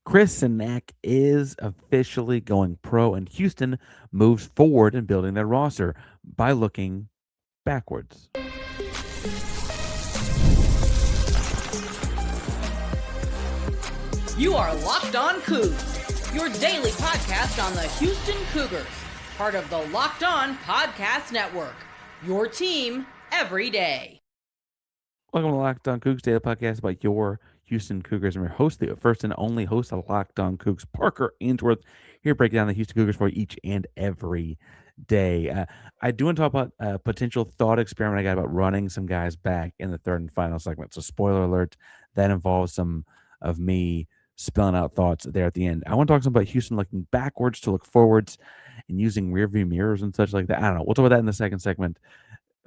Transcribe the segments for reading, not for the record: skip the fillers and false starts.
Chris Cenac is officially going pro, and Houston moves forward in building their roster by looking backwards. You are Locked On Cougs, your daily podcast on the Houston Cougars, part of the Locked On Podcast Network, your team every day. Welcome to Locked On Cougs, daily podcast about your Houston Cougars. I'm your host, the first and only host of Locked On Cougs, Parker Ainsworth, here to break down the Houston Cougars for each and every day. I do want to talk about a potential thought experiment I got about running some guys back in the third and final segment. So spoiler alert, that involves some of me spelling out thoughts there at the end. I want to talk some about Houston looking backwards to look forwards and using rearview mirrors and such like that. I don't know. We'll talk about that in the second segment.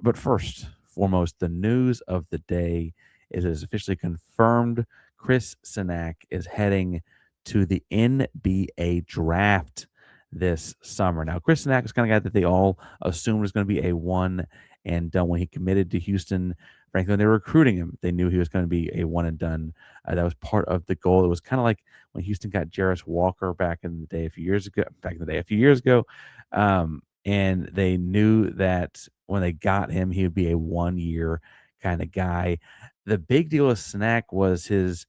But first, foremost, the news of the day is it is officially confirmed Chris Cenac is heading to the NBA draft this summer. Now, Chris Cenac is kind of guy that they all assumed was going to be a one and done when he committed to Houston. Frankly, when they were recruiting him, they knew he was going to be a one and done. That was part of the goal. It was kind of like when Houston got Jarace Walker back in the day, a few years ago. And they knew that when they got him, he would be a 1 year kind of guy. The big deal with Cenac was his,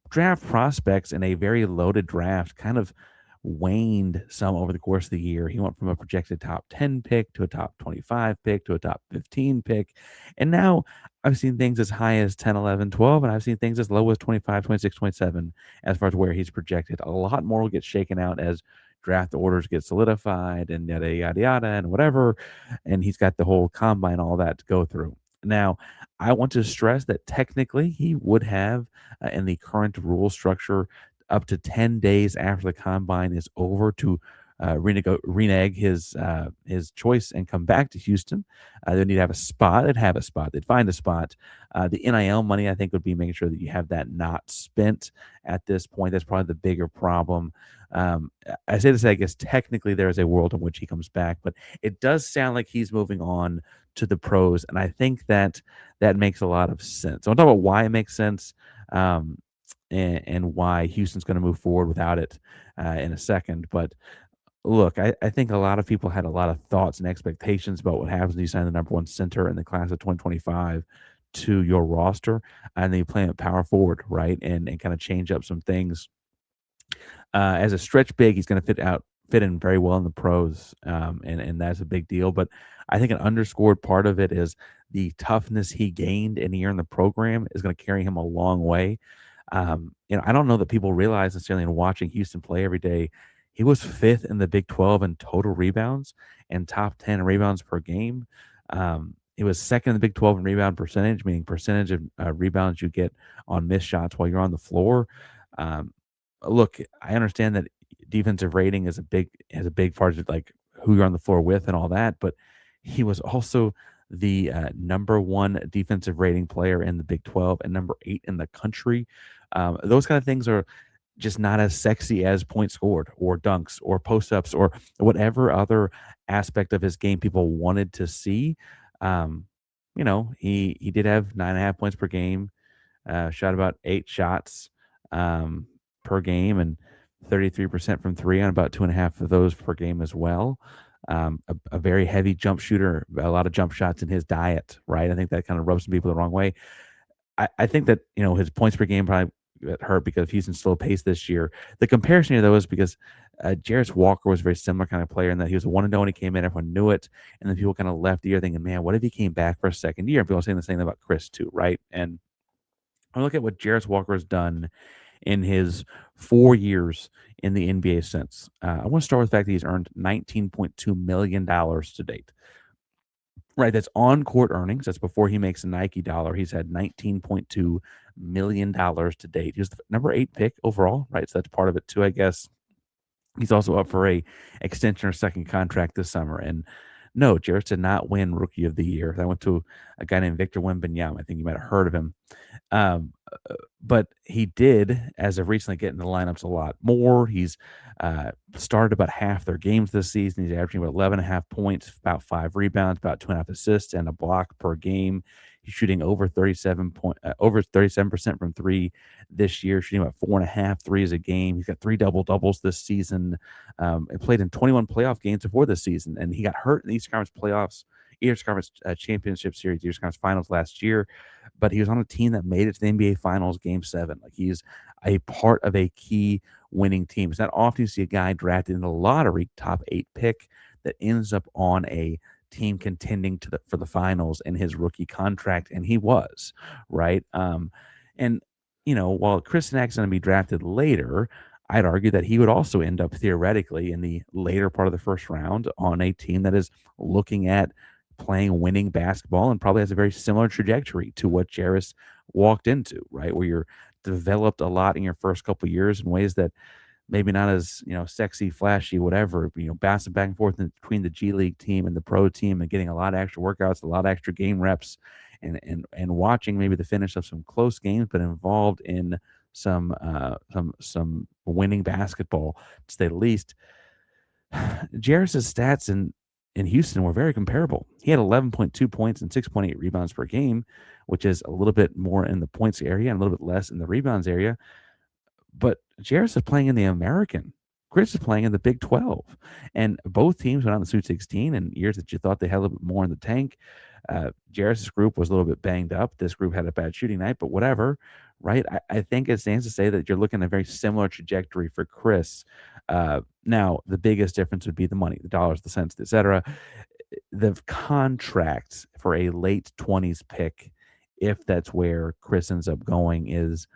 draft prospects in a very loaded draft kind of waned some over the course of the year. He went from a projected top 10 pick to a top 25 pick to a top 15 pick. And now I've seen things as high as 10, 11, 12, and I've seen things as low as 25, 26, 27 as far as where he's projected. A lot more will get shaken out as draft orders get solidified and yada, yada, yada, and whatever. And he's got the whole combine, all that to go through. Now, I want to stress that technically he would have, in the current rule structure, up to 10 days after the combine is over to renege his choice and come back to Houston. They need to have a spot. They'd have a spot. They'd find a spot. The NIL money, I think, would be making sure that you have that not spent at this point. That's probably the bigger problem. I say this, I guess technically there is a world in which he comes back, but it does sound like he's moving on to the pros, and I think that makes a lot of sense. I want to talk about why it makes sense. And why Houston's going to move forward without it in a second. But look, I think a lot of people had a lot of thoughts and expectations about what happens when you sign the number one center in the class of 2025 to your roster, and then you play it power forward, right? And kind of change up some things. As a stretch big, he's going to fit in very well in the pros, and that's a big deal. But I think an underscored part of it is the toughness he gained in a year in the program is going to carry him a long way. I don't know that people realize necessarily in watching Houston play every day, he was fifth in the Big 12 in total rebounds and top 10 rebounds per game. He was second in the Big 12 in rebound percentage, meaning percentage of rebounds you get on missed shots while you're on the floor. Look, I understand that defensive rating has a big part of like who you're on the floor with and all that, but he was also the number one defensive rating player in the Big 12 and number 8 in the country. Those kind of things are just not as sexy as points scored or dunks or post-ups or whatever other aspect of his game people wanted to see. He did have 9.5 points per game, shot about 8 shots per game, and 33% from three on about 2.5 of those per game as well. A very heavy jump shooter, a lot of jump shots in his diet, right? I think that kind of rubs some people the wrong way. I think that, his points per game probably got hurt because of Houston's slow pace this year. The comparison here, though, is because Jarace Walker was a very similar kind of player in that he was a 1-0 when he came in. Everyone knew it. And then people kind of left the year thinking, man, what if he came back for a second year? And people are saying the same thing about Chris, too, right? And I look at what Jarace Walker has done in his 4 years in the NBA since. I want to start with the fact that he's earned $19.2 million to date. Right, that's on-court earnings. That's before he makes a Nike dollar. He's had $19.2 million to date. He was the number 8 pick overall, right? So that's part of it too, I guess. He's also up for a extension or second contract this summer. And no, Jarace did not win Rookie of the Year. That went to a guy named Victor Wembanyama. I think you might have heard of him. But he did, as of recently, get in the lineups a lot more. He's started about half their games this season. He's averaging about 11.5 points, about 5 rebounds, about 2.5 assists, and a block per game. He's shooting over 37% from three this year, shooting about 4.5 threes a game. He's got 3 double doubles this season. And played in 21 playoff games before this season, and he got hurt in the Eastern Conference playoffs, Eastern Conference Championship Series, Eastern Conference Finals last year. But he was on a team that made it to the NBA Finals Game 7. Like, he's a part of a key winning team. It's not often you see a guy drafted in the lottery, top 8 pick, that ends up on a team contending for the finals in his rookie contract, and he was, right. And while Chris Cenac is going to be drafted later, I'd argue that he would also end up theoretically in the later part of the first round on a team that is looking at playing winning basketball and probably has a very similar trajectory to what Jarace walked into, right? Where you're developed a lot in your first couple years in ways that maybe not as sexy, flashy, whatever. Bouncing back and forth between the G League team and the pro team, and getting a lot of extra workouts, a lot of extra game reps, and watching maybe the finish of some close games, but involved in some winning basketball, to say the least. Jarace's stats in Houston were very comparable. He had 11.2 points and 6.8 rebounds per game, which is a little bit more in the points area and a little bit less in the rebounds area. But Jarace is playing in the American. Chris is playing in the Big 12. And both teams went on the Sweet 16 in years that you thought they had a little bit more in the tank. Jarace's group was a little bit banged up. This group had a bad shooting night, but whatever, right? I think it stands to say that you're looking at a very similar trajectory for Chris. Now, the biggest difference would be the money, the dollars, the cents, etc. The contract for a late 20s pick, if that's where Chris ends up going, is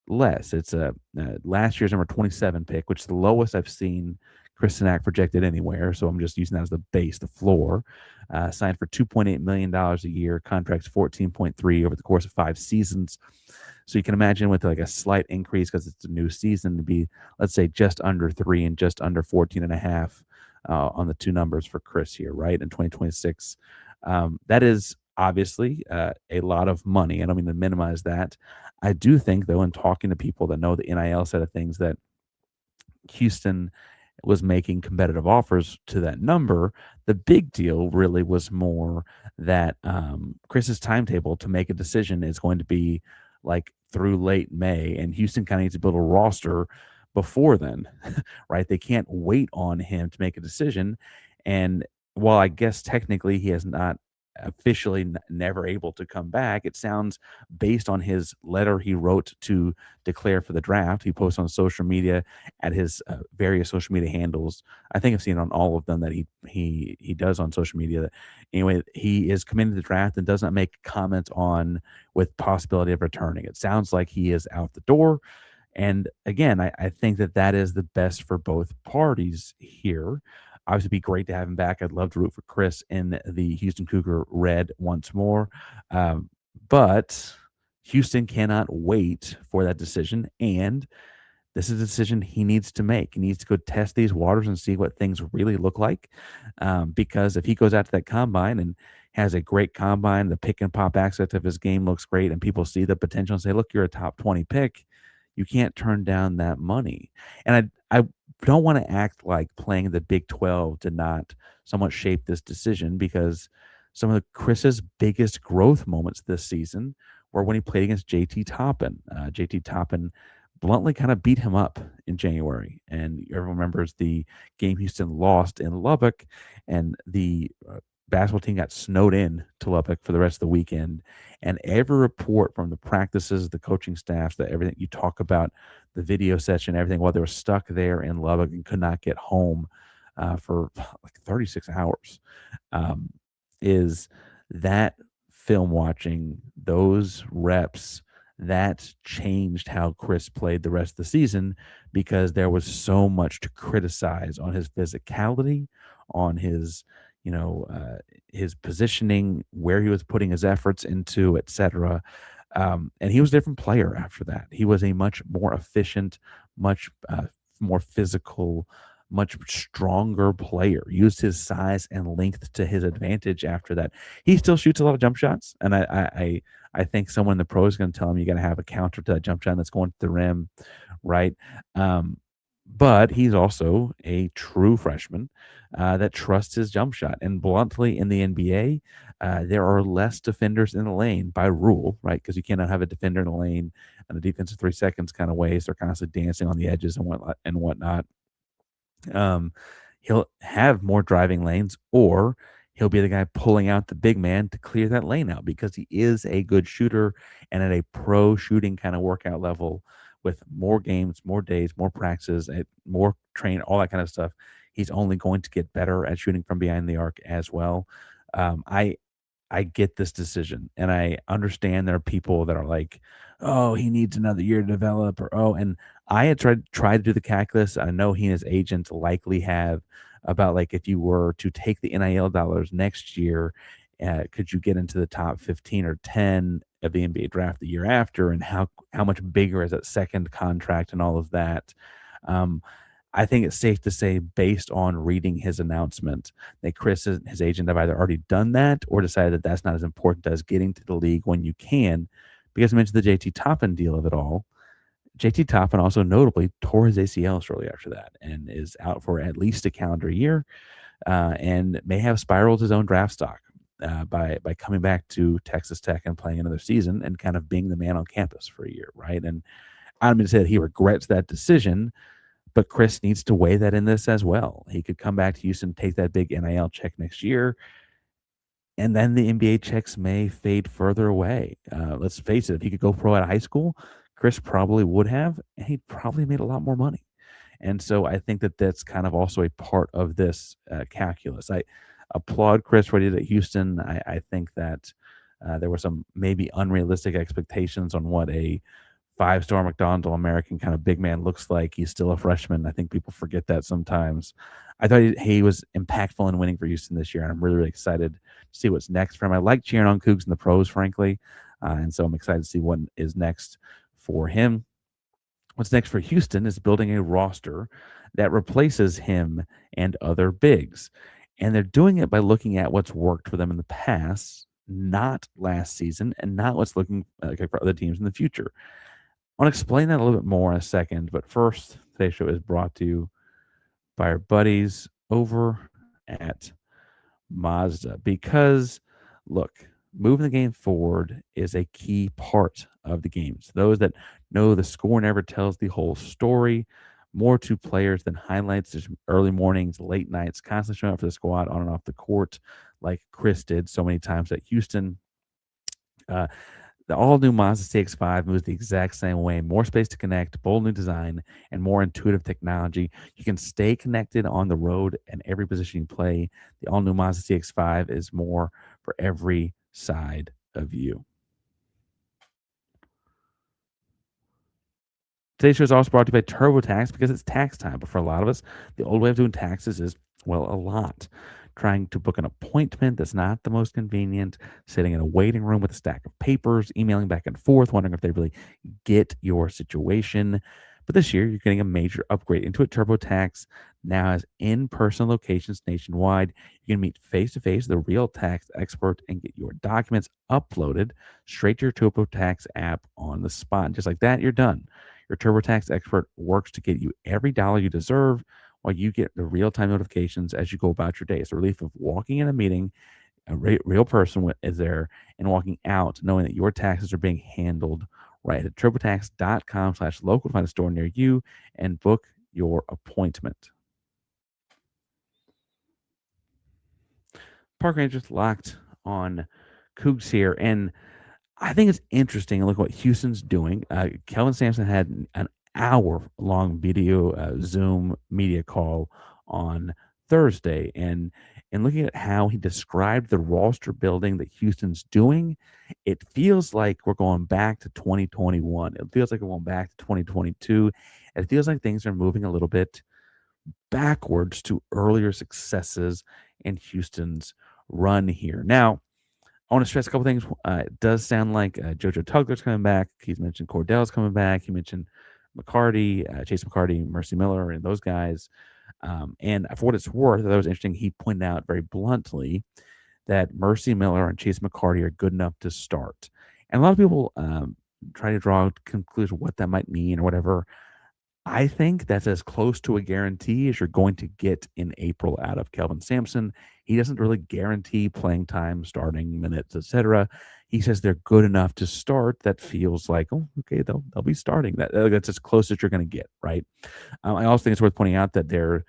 less. It's a last year's number 27 pick, which is the lowest I've seen Chris Cenac projected anywhere. So I'm just using that as the base, the floor. Signed for $2.8 million a year, contracts 14.3 over the course of 5 seasons. So you can imagine with like a slight increase because it's a new season to be, let's say, just under 3 and just under 14.5 on the two numbers for Chris here, right? In 2026. That is obviously a lot of money. I don't mean to minimize that. I do think, though, in talking to people that know the NIL side of things, that Houston was making competitive offers to that number. The big deal really was more that Chris's timetable to make a decision is going to be like through late May, and Houston kind of needs to build a roster before then, right? They can't wait on him to make a decision. And while I guess technically he has not officially never able to come back, it sounds, based on his letter he wrote to declare for the draft, he posts on social media at his various social media handles. I think I've seen on all of them that he does on social media that anyway he is committed to the draft and does not make comments on with possibility of returning. It sounds like he is out the door. And again, I think that is the best for both parties here. Obviously, it'd be great to have him back. I'd love to root for Chris in the Houston Cougar red once more. But Houston cannot wait for that decision. And this is a decision he needs to make. He needs to go test these waters and see what things really look like. Because if he goes out to that combine and has a great combine, the pick and pop aspect of his game looks great, and people see the potential and say, look, you're a top 20 pick, you can't turn down that money. And I don't want to act like playing the Big 12 did not somewhat shape this decision, because some of Chris's biggest growth moments this season were when he played against JT Toppin. JT Toppin bluntly kind of beat him up in January. And everyone remembers the game Houston lost in Lubbock, and the basketball team got snowed in to Lubbock for the rest of the weekend. And every report from the practices, the coaching staffs, that everything you talk about, the video session, everything, while they were stuck there in Lubbock and could not get home for like 36 hours, is that film watching, those reps, that changed how Chris played the rest of the season, because there was so much to criticize on his physicality, on his his positioning, where he was putting his efforts into, etc. And he was a different player after that. He was a much more efficient, much more physical, much stronger player. Used his size and length to his advantage after that. He still shoots a lot of jump shots, and I think someone in the pros is going to tell him you got to have a counter to that jump shot that's going to the rim, right? but he's also a true freshman that trusts his jump shot. And bluntly, in the NBA, there are less defenders in the lane by rule, right? Because you cannot have a defender in the lane and a defensive 3 seconds kind of ways. They're constantly dancing on the edges and whatnot. Um, he'll have more driving lanes, or he'll be the guy pulling out the big man to clear that lane out because he is a good shooter and at a pro shooting kind of workout level with more games, more days, more practices, more train, all that kind of stuff. He's only going to get better at shooting from behind the arc as well. I get this decision and I understand there are people that are like, oh, he needs another year to develop, or oh, and I had tried to do the calculus. I know he and his agent likely have about like if you were to take the NIL dollars next year, could you get into the top 15 or 10 of the NBA draft the year after, and how much bigger is that second contract and all of that? Um, I think it's safe to say, based on reading his announcement, that Chris and his agent have either already done that or decided that that's not as important as getting to the league when you can. Because I mentioned the JT Toppin deal of it all. JT Toppin also notably tore his ACL shortly after that and is out for at least a calendar year, and may have spiraled his own draft stock by coming back to Texas Tech and playing another season and kind of being the man on campus for a year, right? And I don't mean to say that he regrets that decision, but Chris needs to weigh that in this as well. He could come back to Houston, take that big NIL check next year, and then the NBA checks may fade further away. Let's face it, if he could go pro out of high school, Chris probably would have, and he probably made a lot more money. And so I think that that's kind of also a part of this calculus. I applaud Chris for what he did at Houston. I think that there were some maybe unrealistic expectations on what a five-star McDonald American kind of big man looks like. He's still a freshman. I think people forget that sometimes. I thought he was impactful in winning for Houston this year, and I'm really, really excited to see what's next for him. I like cheering on Cougs in the pros, frankly, and so I'm excited to see what is next for him. What's next for Houston is building a roster that replaces him and other bigs. And they're doing it by looking at what's worked for them in the past, not last season, and not what's looking like for other teams in the future. I want to explain that a little bit more in a second, but first, today's show is brought to you by our buddies over at Mazda. Because, look, moving the game forward is a key part of the games. Those that know the score never tells the whole story. More to players than highlights. There's early mornings, late nights, constantly showing up for the squad on and off the court, like Chris did so many times at Houston. Uh, the all-new Mazda CX-5 moves the exact same way. More space to connect, bold new design, and more intuitive technology. You can stay connected on the road and every position you play. The all-new Mazda CX-5 is more for every side of you. Today's show is also brought to you by TurboTax because it's tax time. But for a lot of us, the old way of doing taxes is, well, a lot. Trying to book an appointment that's not the most convenient, sitting in a waiting room with a stack of papers, emailing back and forth, wondering if they really get your situation. But this year, you're getting a major upgrade. Intuit TurboTax now has in-person locations nationwide. You can meet face-to-face with a real tax expert and get your documents uploaded straight to your TurboTax app on the spot. Just like that, you're done. Your TurboTax expert works to get you every dollar you deserve while you get the real-time notifications as you go about your day. It's the relief of walking in a meeting, a real person is there, and walking out knowing that your taxes are being handled right. At turbotax.com/local to find a store near you and book your appointment. Parker Ainsworth locked on Cougs here, and I think it's interesting to look at what Houston's doing. Kelvin Sampson had an hour-long video Zoom media call on Thursday, and looking at how he described the roster building that Houston's doing, it feels like we're going back to 2021. It feels like we're going back to 2022. It feels like things are moving a little bit backwards to earlier successes in Houston's run here. Now, I want to stress a couple things. It does sound like JoJo Tugler's coming back. He's mentioned Cordell's coming back. He mentioned McCarty, Chase McCarty, Mercy Miller, and those guys. And for what it's worth, that was interesting. He pointed out very bluntly that Mercy Miller and Chase McCarty are good enough to start. And a lot of people try to draw a conclusion what that might mean or whatever. I think that's as close to a guarantee as you're going to get in April out of Kelvin Sampson. He doesn't really guarantee playing time, starting minutes, etc. He says they're good enough to start. That feels like, oh, okay, they'll be starting. That's as close as you're going to get, right? I also think it's worth pointing out that they're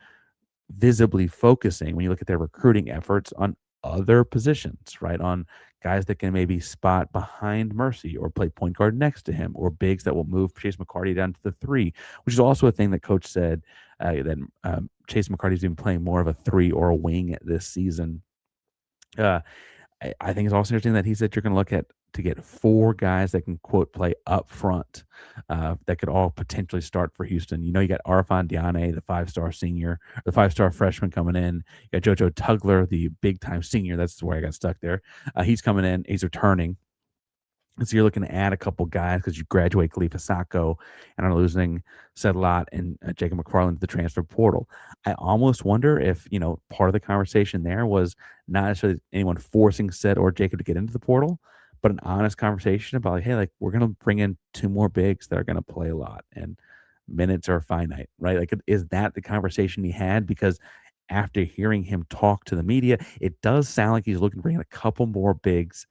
visibly focusing when you look at their recruiting efforts on other positions, right? On guys that can maybe spot behind Mercy or play point guard next to him, or bigs that will move Chase McCarty down to the three, which is also a thing that coach said that Chase McCarty's been playing more of a three or a wing this season. Uh, I think it's also interesting that he said you're going to look at to get four guys that can quote play up front that could all potentially start for Houston. You know, you got Arfan Diana, the 5-star senior, the 5-star freshman coming in. You got JoJo Tugler, the big time senior. That's where I got stuck there. He's coming in. He's returning. And so you're looking to add a couple guys because you graduate Khalifa Sacco and are losing Sedlot and Jacob McFarland to the transfer portal. I almost wonder if, part of the conversation there was not necessarily anyone forcing Sed or Jacob to get into the portal, but an honest conversation about like, hey, like we're going to bring in two more bigs that are going to play a lot and minutes are finite, right? Like, is that the conversation he had? Because after hearing him talk to the media, it does sound like he's looking to bring in a couple more bigs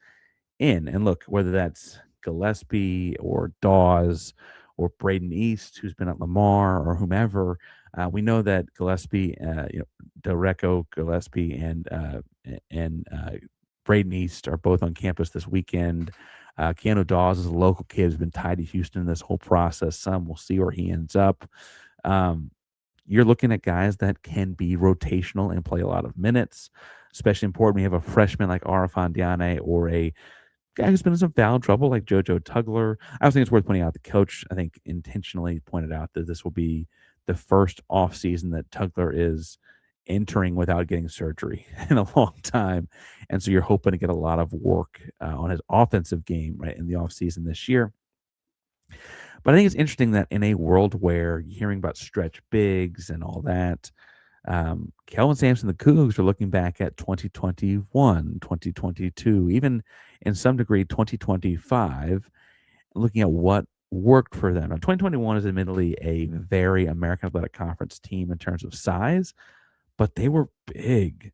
in. And look, whether that's Gillespie or Dawes or Braden East, who's been at Lamar or whomever, we know that Gillespie, Dereco Gillespie and Braden East are both on campus this weekend. Keanu Dawes is a local kid who's been tied to Houston in this whole process. Some we'll see where he ends up. You're looking at guys that can be rotational and play a lot of minutes, especially important when you have a freshman like Arfan Diana or a guy who's been in some foul trouble like JoJo Tugler. I also think it's worth pointing out the coach, I think, intentionally pointed out that this will be the first offseason that Tugler is entering without getting surgery in a long time. And so you're hoping to get a lot of work on his offensive game right in the offseason this year. But I think it's interesting that in a world where you're hearing about stretch bigs and all that, Kelvin Sampson, the Cougs are looking back at 2021, 2022, even in some degree 2025, looking at what worked for them. Now, 2021 is admittedly a very American Athletic Conference team in terms of size, but they were big.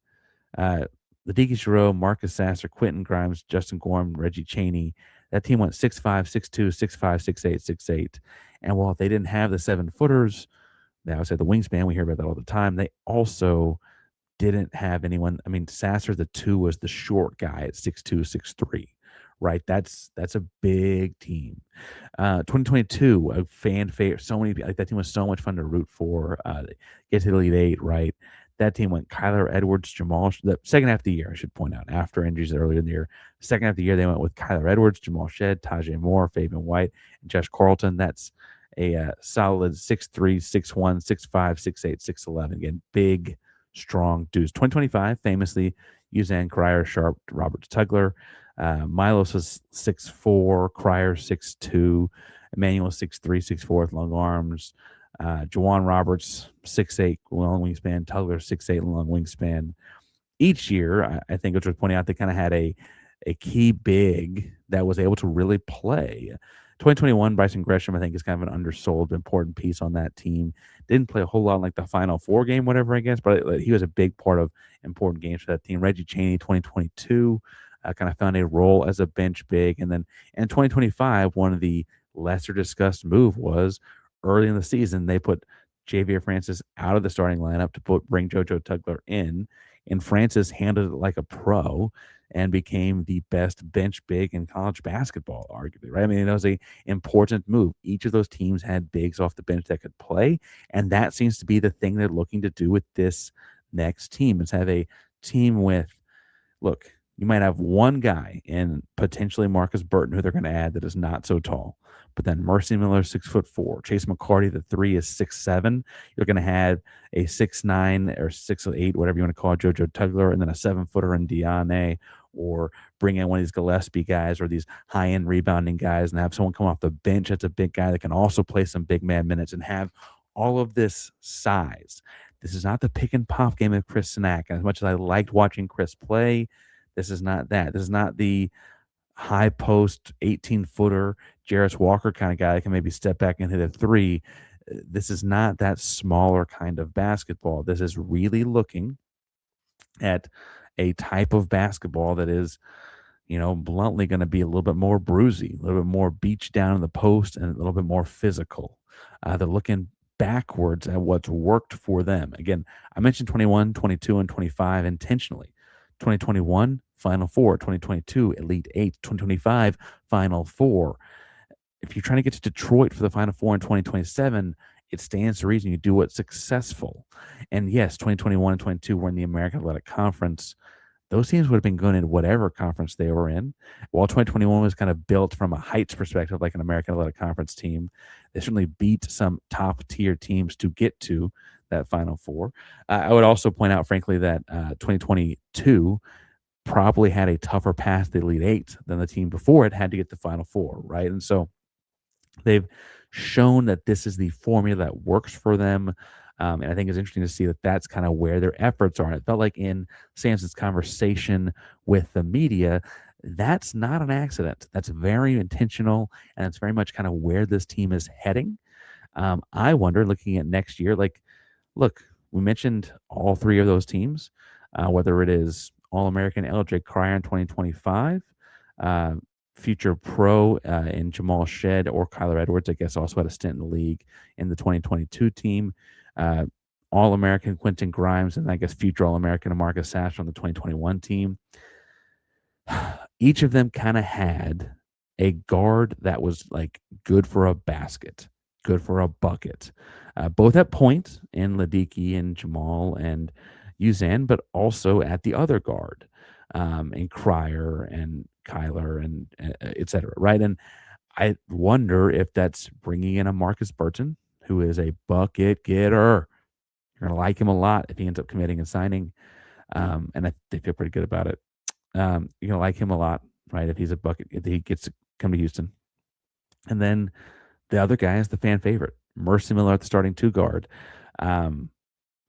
The Deacon Giroux, Marcus Sasser, Quentin Grimes, Justin Gorham, Reggie Chaney, that team went 6'5", 6'2", 6'5", 6'8", 6'8". And while they didn't have the 7-footers, they always say the wingspan, we hear about that all the time, they also didn't have anyone. I mean, Sasser, the 2, was the short guy at 6'2", 6'3", right? That's a big team. 2022, a fan favorite. So many, like that team was so much fun to root for. Get to the Elite Eight, right? That team went Kyler Edwards, the second half of the year, I should point out, after injuries earlier in the year. Second half of the year, they went with Kyler Edwards, Jamal Shed, Tajay Moore, Fabian White, and Josh Carlton. That's a solid 6'3", 6'1", 6'5", 6'8", 6'11". Again, big, strong dudes. 2025, famously, Uzan Cryer, Sharp, Robert Tugler. Milos was 6'4", Cryer 6'2", Emmanuel 6'3", 6'4" with long arms. Juwan Roberts, 6'8", long wingspan. Tugler, 6'8", long wingspan. Each year, I think, which was pointing out, they kind of had a key big that was able to really play. 2021, Bryson Gresham, I think, is kind of an undersold, important piece on that team. Didn't play a whole lot in like the Final Four game, whatever, I guess, but he was a big part of important games for that team. Reggie Chaney, 2022, kind of found a role as a bench big. And then in 2025, one of the lesser discussed move was early in the season, they put Javier Francis out of the starting lineup to bring JoJo Tugler in, and Francis handled it like a pro and became the best bench big in college basketball, arguably, right? I mean, it was a important move. Each of those teams had bigs off the bench that could play, and that seems to be the thing they're looking to do with this next team, is have a team with, look, you might have one guy in potentially Marcus Burton who they're going to add that is not so tall. But then Mercy Miller, 6'4". Chase McCarty, the 3, is 6'7". You're going to have a 6'9" or 6'8", whatever you want to call it, JoJo Tugler, and then a 7-footer in Diane, or bring in one of these Gillespie guys or these high-end rebounding guys and have someone come off the bench that's a big guy that can also play some big man minutes and have all of this size. This is not the pick and pop game of Chris Cenac. As much as I liked watching Chris play, this is not that. This is not the high post 18-footer Jarace Walker kind of guy that can maybe step back and hit a 3. This is not that smaller kind of basketball. This is really looking at a type of basketball that is, bluntly going to be a little bit more bruisy, a little bit more beach down in the post, and a little bit more physical. They're looking backwards at what's worked for them. Again, I mentioned 21, 22, and 25 intentionally. 2021, Final Four. 2022, Elite Eight. 2025, Final Four. If you're trying to get to Detroit for the Final Four in 2027, it stands to reason you do what's successful. And yes, 2021 and 22 were in the American Athletic Conference. Those teams would have been good in whatever conference they were in. While 2021 was kind of built from a heights perspective, like an American Athletic Conference team, they certainly beat some top tier teams to get to that Final Four. I would also point out, frankly, that 2022 probably had a tougher path to the Elite Eight than the team before it had to get to Final Four, right? And so they've shown that this is the formula that works for them. And I think it's interesting to see that that's kind of where their efforts are. And it felt like in Sampson's conversation with the media, that's not an accident. That's very intentional. And it's very much kind of where this team is heading. I wonder, looking at next year, like, look, we mentioned all three of those teams, whether it is All American LJ Cryer in 2025, uh, future pro in Jamal Shed or Kyler Edwards, I guess, also had a stint in the league in the 2022 team. Uh, All American Quentin Grimes, and I guess future All American Marcus Sash on the 2021 team. Each of them kind of had a guard that was like good for a basket, good for a bucket, both at point in Ladiki and Jamal and Uzan, but also at the other guard in Cryer and Kyler and et cetera, right? And I wonder if that's bringing in a Marcus Burton, who is a bucket getter. You're going to like him a lot if he ends up committing and signing. And they feel pretty good about it. You're going to like him a lot, right? If he's a bucket, if he gets to come to Houston. And then the other guy is the fan favorite, Mercy Miller at the starting two guard.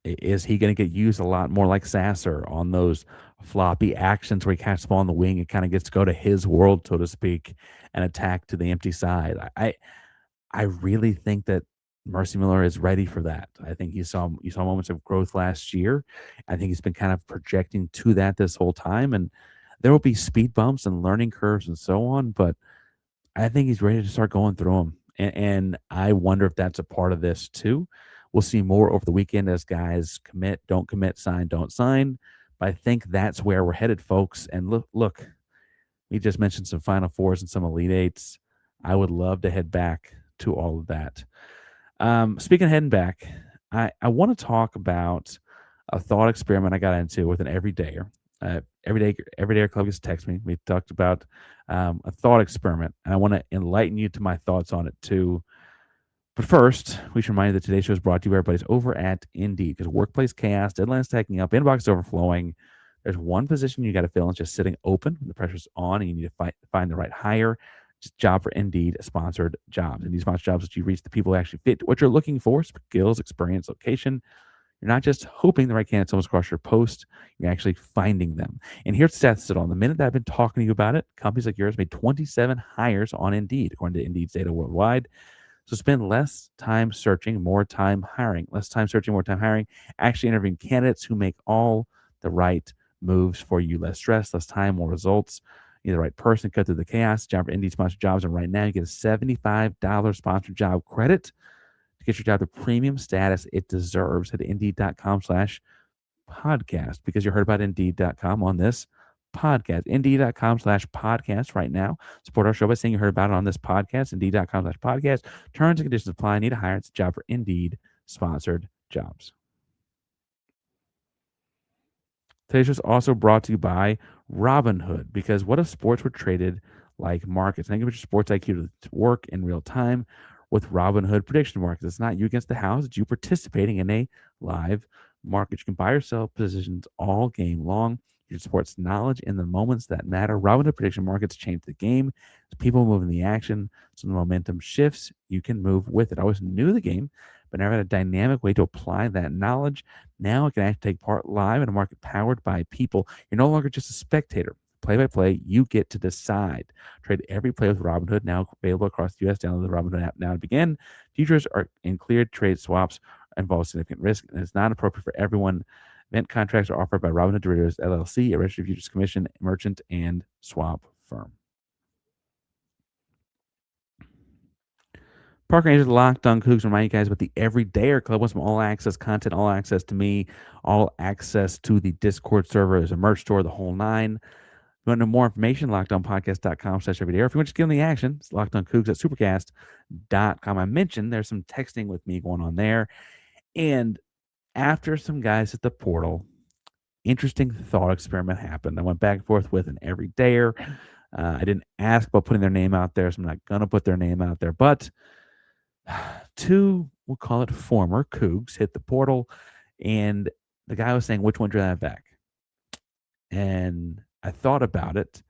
Is he going to get used a lot more like Sasser on those floppy actions where he catches the ball on the wing and kind of gets to go to his world, so to speak, and attack to the empty side? I really think that Mercy Miller is ready for that. I think you saw moments of growth last year. I think he's been kind of projecting to that this whole time, and there will be speed bumps and learning curves and so on. But I think he's ready to start going through them, and I wonder if that's a part of this too. We'll see more over the weekend as guys don't commit, sign, don't sign. But I think that's where we're headed, folks. And look, we just mentioned some Final Fours and some Elite Eights. I would love to head back to all of that. Speaking of heading back, I want to talk about a thought experiment I got into with an everydayer. Everydayer Club gets to text me. We talked about a thought experiment, and I want to enlighten you to my thoughts on it too. But first, we should remind you that today's show is brought to you by everybody's over at Indeed, because workplace chaos, deadlines stacking up, inbox overflowing. There's one position you got to fill, and it's just sitting open. The pressure's on, and you need to find the right hire. Just job for Indeed sponsored jobs. And these sponsored jobs that you reach the people who actually fit what you're looking for: skills, experience, location. You're not just hoping the right candidates comes across your post, you're actually finding them. And here's the stats that on the minute that I've been talking to you about it, companies like yours made 27 hires on Indeed, according to Indeed's data worldwide. So spend less time searching, more time hiring. Less time searching, more time hiring. Actually interviewing candidates who make all the right moves for you. Less stress, less time, more results. You're the right person, cut through the chaos. Job for Indeed sponsored jobs. And right now you get a $75 sponsored job credit to get your job the premium status it deserves. Head to Indeed.com/podcast, because you heard about Indeed.com on this podcast. Indeed.com/podcast right now. Support our show by saying you heard about it on this podcast. Indeed.com/podcast. Terms and conditions apply. Need a hire. It's a job for Indeed sponsored jobs. Today's show is also brought to you by Robinhood, because what if sports were traded like markets? And I give your sports IQ to work in real time with Robinhood prediction markets. It's not you against the house, it's you participating in a live market. You can buy or sell positions all game long. Your sports knowledge in the moments that matter. Robinhood prediction markets change the game. As people move in the action, so the momentum shifts, you can move with it. I always knew the game, but never had a dynamic way to apply that knowledge. Now I can actually take part live in a market powered by people. You're no longer just a spectator. play-by-play. You get to decide. Trade every play with Robinhood, now available across the U.S. Download the Robinhood app now to begin. Futures are in cleared trade swaps involve significant risk and is not appropriate for everyone. Event contracts are offered by Robinhood Derivatives LLC, a registered futures commission merchant and swap firm. Parker Ainsworth, Locked On Coogs, remind you guys about the Everydayer Club. Want some all access content, all access to me, all access to the Discord server. There's a merch store, the whole nine. If you want to know more information, lockedonpodcast.com/everydayer. If you want to just get on the action, it's lockedoncougs at supercast.com. I mentioned there's some texting with me going on there. And after some guys at the portal, interesting thought experiment happened. I went back and forth with an Everydayer. I didn't ask about putting their name out there, so I'm not going to put their name out there. But two, we'll call it former Cougs, hit the portal, and the guy was saying, which one do I have back? And I thought about it,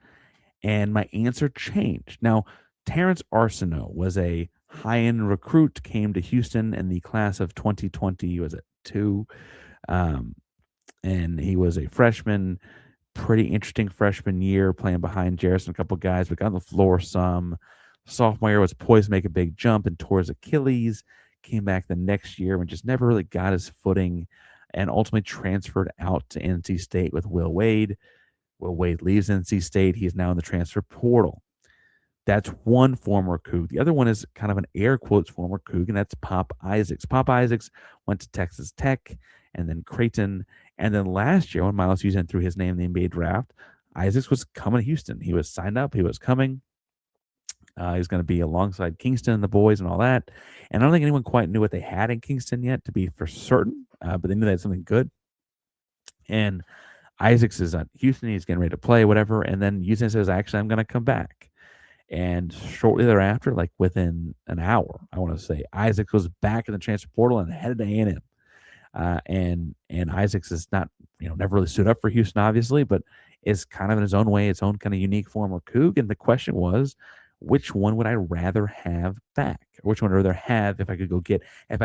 and my answer changed. Now, Terrance Arceneaux was a high-end recruit, came to Houston in the class of 2020, was it 2? And he was a freshman, pretty interesting freshman year, playing behind Jarace and a couple guys, but got on the floor some. Sophomore year was poised to make a big jump and tore his Achilles. Came back the next year and just never really got his footing, and ultimately transferred out to NC State with Will Wade. Will Wade leaves NC State. He's now in the transfer portal. That's one former Coug. The other one is kind of an air quotes former Coug, and that's Pop Isaacs. Pop Isaacs went to Texas Tech and then Creighton. And then last year, when Miles Houston threw his name in the NBA draft, Isaacs was coming to Houston. He was signed up. He was coming. He's going to be alongside Kingston and the boys and all that. And I don't think anyone quite knew what they had in Kingston yet to be for certain, but they knew they had something good. And Isaacs is at Houston. He's getting ready to play, whatever. And then Houston says, actually, I'm going to come back. And shortly thereafter, like within an hour, I want to say, Isaacs was back in the transfer portal and headed to A&M. And Isaacs is not, never really stood up for Houston, obviously, but is kind of in his own way, its own kind of unique former Coug. And the question was, which one would I rather have back? Or which one would I rather have if I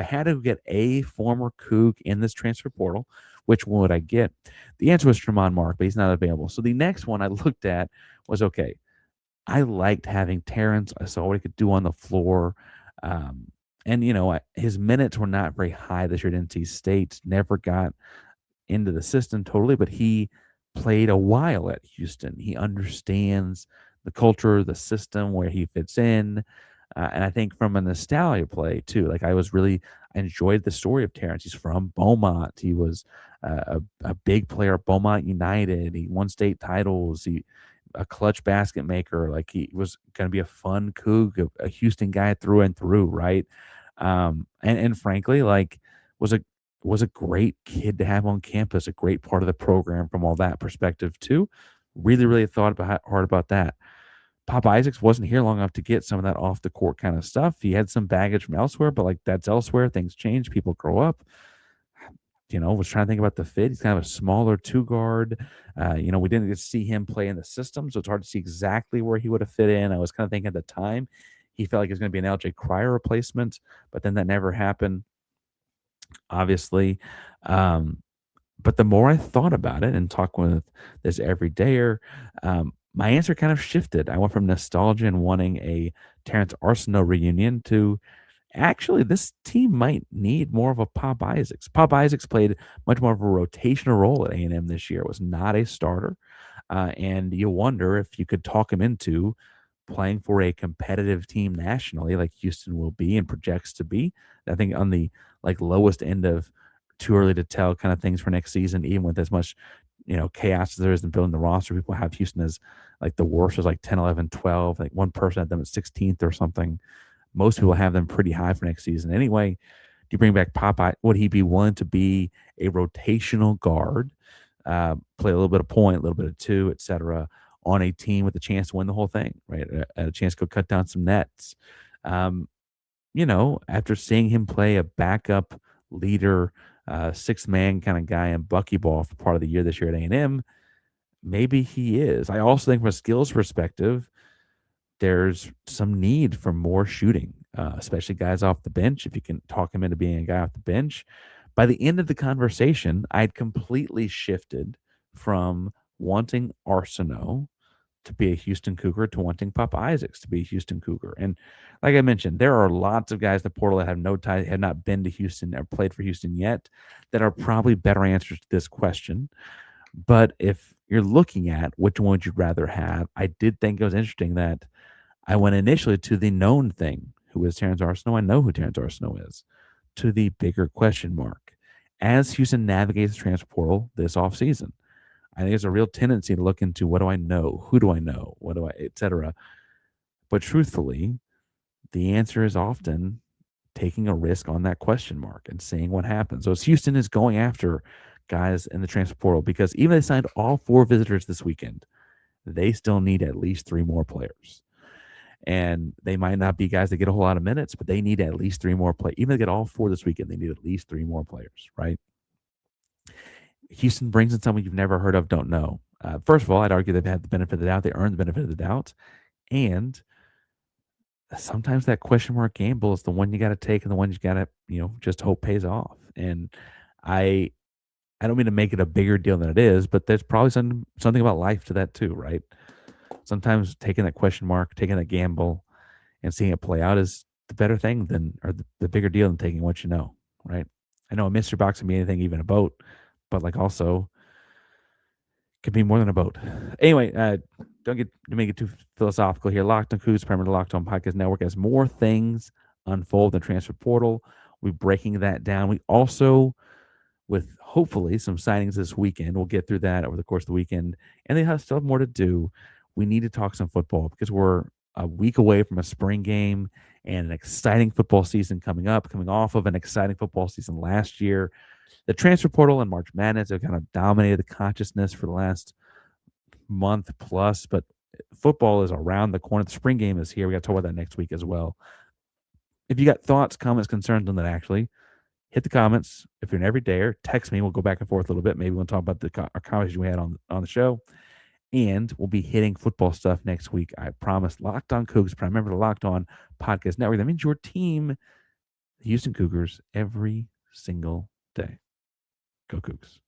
had to get a former Coug in this transfer portal, which one would I get? The answer was Tremont Mark, but he's not available. So the next one I looked at was, okay, I liked having Terrance. I saw what he could do on the floor. And his minutes were not very high this year at NC State. Never got into the system totally, but he played a while at Houston. He understands the culture, the system, where he fits in. And I think from a nostalgia play too, like I enjoyed the story of Terrance. He's from Beaumont. He was a big player at Beaumont United. He won state titles. A clutch basket maker. Like he was going to be a fun Coug, a Houston guy through and through, right? And frankly, like was a great kid to have on campus, a great part of the program from all that perspective too. Really, really thought hard about that. Pop Isaacs wasn't here long enough to get some of that off the court kind of stuff. He had some baggage from elsewhere, but like that's elsewhere. Things change. People grow up. Was trying to think about the fit. He's kind of a smaller 2 guard. We didn't get to see him play in the system, so it's hard to see exactly where he would have fit in. I was kind of thinking at the time he felt like he was going to be an LJ Cryer replacement, but then that never happened, obviously. But the more I thought about it and talked with this Everydayer, my answer kind of shifted. I went from nostalgia and wanting a Terrance Arceneaux reunion to actually this team might need more of a Pop Isaacs. Pop Isaacs played much more of a rotational role at A&M this year. Was not a starter. And you wonder if you could talk him into playing for a competitive team nationally like Houston will be and projects to be. I think on the lowest end of too early to tell kind of things for next season, even with as much chaos as there is in building the roster. People have Houston as the worst, was 10, 11, 12. Like one person had them at 16th or something. Most people have them pretty high for next season. Anyway, do you bring back Popeye? Would he be willing to be a rotational guard, play a little bit of point, a little bit of 2, etc., on a team with a chance to win the whole thing, right? A chance to go cut down some nets. After seeing him play a backup leader, 6-man kind of guy in buckyball for part of the year this year at A&M, maybe he is. I also think from a skills perspective, there's some need for more shooting, especially guys off the bench. If you can talk him into being a guy off the bench. By the end of the conversation, I'd completely shifted from wanting Arceneaux to be a Houston Cougar to wanting Pop Isaacs to be a Houston Cougar. And like I mentioned, there are lots of guys in the portal that have no tie, have not been to Houston or played for Houston yet, that are probably better answers to this question. But if you're looking at which one would you rather have, I did think it was interesting that I went initially to the known thing, who is Terrance Arceneaux. I know who Terrance Arceneaux is, to the bigger question mark. As Houston navigates the transfer portal this offseason, I think there's a real tendency to look into what do I know, who do I know, what do I, etc. But truthfully, the answer is often taking a risk on that question mark and seeing what happens. So as Houston is going after guys in the transfer portal, because even if they signed all 4 visitors this weekend, they still need at least 3 more players. And they might not be guys that get a whole lot of minutes, but they need at least 3 more players. Even if they get all 4 this weekend, they need at least 3 more players, right? Houston brings in someone you've never heard of, don't know. First of all, I'd argue they've had the benefit of the doubt. They earned the benefit of the doubt. And sometimes that question mark gamble is the one you got to take and the one you got to, just hope pays off. And I I don't mean to make it a bigger deal than it is, but there's probably something about life to that too, right? Sometimes taking that question mark, taking that gamble, and seeing it play out is the better thing than, or the bigger deal than taking what you know, right? I know a mystery box can be anything, even a boat, but like also could be more than a boat. Anyway, don't make it too philosophical here. Locked on Cougs, primarily Locked on Podcast Network, as more things unfold in the transfer portal, we're breaking that down. We also, with hopefully some signings this weekend, we'll get through that over the course of the weekend, and they still have more to do. We need to talk some football because we're a week away from a spring game and an exciting football season coming up, coming off of an exciting football season last year. The transfer portal and March Madness have kind of dominated the consciousness for the last month plus, but football is around the corner. The spring game is here. We got to talk about that next week as well. If you got thoughts, comments, concerns on that, actually, hit the comments. If you're an everydayer, text me. We'll go back and forth a little bit. Maybe we'll talk about our conversation we had on the show. And we'll be hitting football stuff next week. I promise. Locked on Cougs. Remember the Locked On Podcast Network. That means your team, the Houston Cougars, every single day. Go Cougs.